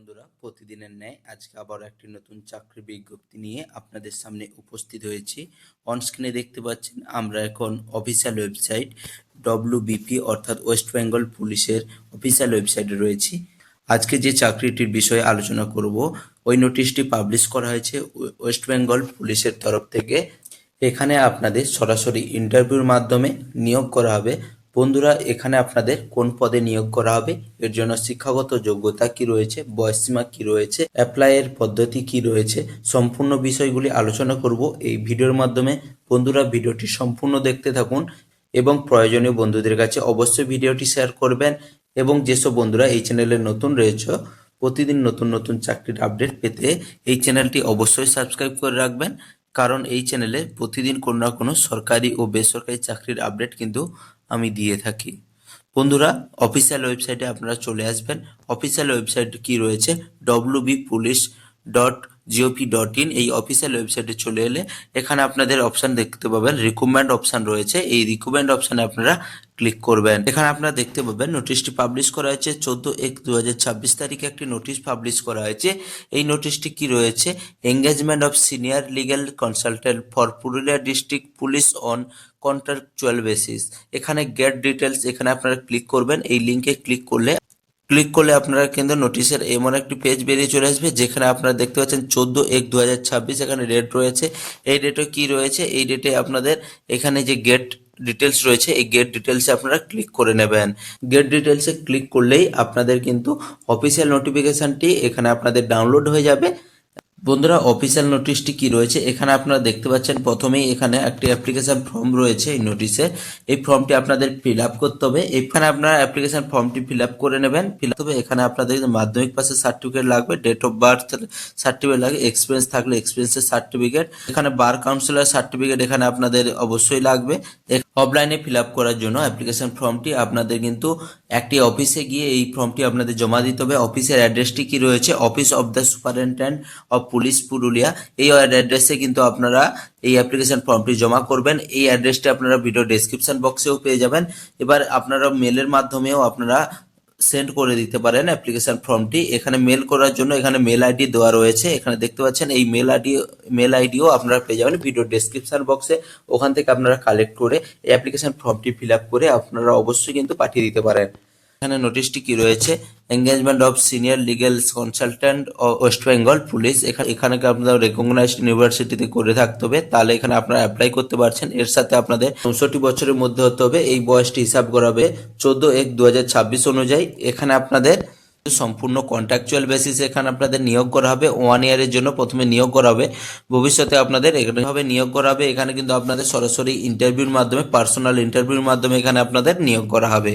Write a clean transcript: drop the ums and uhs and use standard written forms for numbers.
বন্ধুরা, প্রতিদিনের ন্যায় আজকে আবার একটি নতুন চাকরি বিজ্ঞপ্তি নিয়ে আপনাদের সামনে উপস্থিত হয়েছি। অন স্ক্রিনে দেখতে পাচ্ছেন আমরা এখন অফিসিয়াল ওয়েবসাইট ডব্লিউবিপি অর্থাৎ ওয়েস্ট বেঙ্গল পুলিশের অফিসিয়াল ওয়েবসাইটে রয়েছি। আজকে যে চাকরিটির বিষয়ে আলোচনা করব, ওই নোটিশটি পাবলিশ করা হয়েছে ওয়েস্ট বেঙ্গল পুলিশের তরফ থেকে। এখানে আপনাদের সরাসরি ইন্টারভিউর মাধ্যমে নিয়োগ করা হবে। বন্ধুরা, এখানে আপনাদের কোন পদে নিয়োগ করা হবে, এর জন্য শিক্ষাগত যোগ্যতা কি রয়েছে, বয়সসীমা কি রয়েছে, অ্যাপ্লাইয়ের পদ্ধতি কি রয়েছে, সম্পূর্ণ বিষয়গুলি আলোচনা করব এই ভিডিওর মাধ্যমে। বন্ধুরা, ভিডিওটি সম্পূর্ণ দেখতে থাকুন এবং প্রয়োজনীয় বন্ধুদের কাছে অবশ্যই ভিডিওটি শেয়ার করবেন। এবং যেসব বন্ধুরা এই চ্যানেলে নতুন রয়েছে, প্রতিদিন নতুন নতুন চাকরির আপডেট পেতে এই চ্যানেলটি অবশ্যই সাবস্ক্রাইব করে রাখবেন, কারণ এই চ্যানেলে প্রতিদিন কোনো না কোনো সরকারি ও বেসরকারি চাকরির আপডেট কিন্তু আমি দিয়ে থাকি। বন্ধুরা, অফিসিয়াল ওয়েবসাইটে আপনারা চলে আসবেন। অফিসিয়াল ওয়েবসাইট কি রয়েছে, wbpolice.gov.in। এই অফিসিয়াল ওয়েবসাইটে চলে এলে এখানে আপনাদের অপশান দেখতে পাবেন, রিক্রুটমেন্ট অপশান রয়েছে। এই রিক্রুটমেন্ট অপশানে আপনারা ক্লিক করবেন। এখানে আপনারা দেখতে পাবেন নোটিশটি পাবলিশ করা হয়েছে 14/1/2026 তারিখে একটি নোটিশ পাবলিশ করা হয়েছে। এই নোটিশটি কি রয়েছে, engagement of senior legal consultant for Purulia district police on contractual basis. এখানে গেট ডিটেলস, এখানে আপনারা ক্লিক করবেন। এই লিঙ্কে ক্লিক করলে আপনারা কিন্তু নোটিশের এমন একটি পেজ বেরিয়ে চলে আসবে, যেখানে আপনারা দেখতে পাচ্ছেন 14/1/2026 এখানে ডেট রয়েছে। এই ডেটে কি রয়েছে, এই ডেটে আপনাদের এখানে যে গেট ডিটেলস রয়েছে, এই গেট ডিটেলসে আপনারা ক্লিক করে নেবেন। গেট ডিটেলসে ক্লিক করলেই আপনাদের কিন্তু অফিসিয়াল নোটিফিকেশানটি এখানে আপনাদের ডাউনলোড হয়ে যাবে। বন্ধুরা, অফিসিয়াল নোটিশটি কি রয়েছে, এখানে আপনারা দেখতে পাচ্ছেন প্রথমেই এখানে একটি অ্যাপ্লিকেশন ফর্ম রয়েছে। এই নোটিশে এই ফর্মটি আপনাদের ফিল আপ করতে হবে। এখানে আপনারা অ্যাপ্লিকেশন ফর্মটি ফিল আপ করে নেবেন। ফিল আপ হবে, এখানে আপনাদের মাধ্যমিক পাসের সার্টিফিকেট লাগবে, ডেট অফ বার্থ সার্টিফিকেট লাগবে, এক্সপিরিয়েন্স থাকলে এক্সপিরিয়েন্সের সার্টিফিকেট, এখানে বার কাউন্সিলর সার্টিফিকেট এখানে আপনাদের অবশ্যই লাগবে। অফলাইনে ফিল আপ করার জন্য অ্যাপ্লিকেশন ফর্মটি আপনাদের কিন্তু একটি অফিসে গিয়ে এই ফর্মটি আপনাদের জমা দিতে হবে। অফিসের অ্যাড্রেসটি কি রয়েছে, office of the superintendent of police Purulia. এই অ্যাড্রেসে কিন্তু আপনারা এই অ্যাপ্লিকেশন ফর্মটি জমা করবেন। এই অ্যাড্রেসটি আপনারা ভিডিও ডেসক্রিপশন বক্সেও পেয়ে যাবেন। এবার আপনারা মেলের মাধ্যমেও আপনারা সেন্ড করে দিতে পারেন অ্যাপ্লিকেশন ফর্মটি। এখানে মেল করার জন্য এখানে মেল আইডি দেওয়া রয়েছে, এখানে দেখতে পাচ্ছেন। এই মেল আইডিও আপনারা পেয়ে যাবেন ভিডিও ডেসক্রিপশন বক্সে। ওখান থেকে আপনারা কালেক্ট করে এই অ্যাপ্লিকেশন ফর্মটি ফিল আপ করে আপনারা অবশ্যই কিন্তু পাঠিয়ে দিতে পারেন। এখানে নোটিশটি কি রয়েছে, engagement of senior legal consultant West Bengal police. এখানে আপনাদের রেকগনাইজড ইউনিভার্সিটিতে করে থাকতে হবে, তাহলে এখানে আপনারা অ্যাপ্লাই করতে পারছেন। এর সাথে আপনাদের 64 বছরের মধ্যে হতে হবে। এই বয়সটি হিসাব করা হবে 14/1/2026 অনুযায়ী। এখানে আপনাদের সম্পূর্ণ কন্ট্রাকচুয়াল বেসিসে এখানে আপনাদের নিয়োগ করা হবে। 1 ইয়ারের জন্য প্রথমে নিয়োগ করা হবে, ভবিষ্যতে আপনাদের এখানে নিয়োগ করা হবে। এখানে কিন্তু আপনাদের সরাসরি ইন্টারভিউর মাধ্যমে, পার্সোনাল ইন্টারভিউর মাধ্যমে এখানে আপনাদের নিয়োগ করা হবে।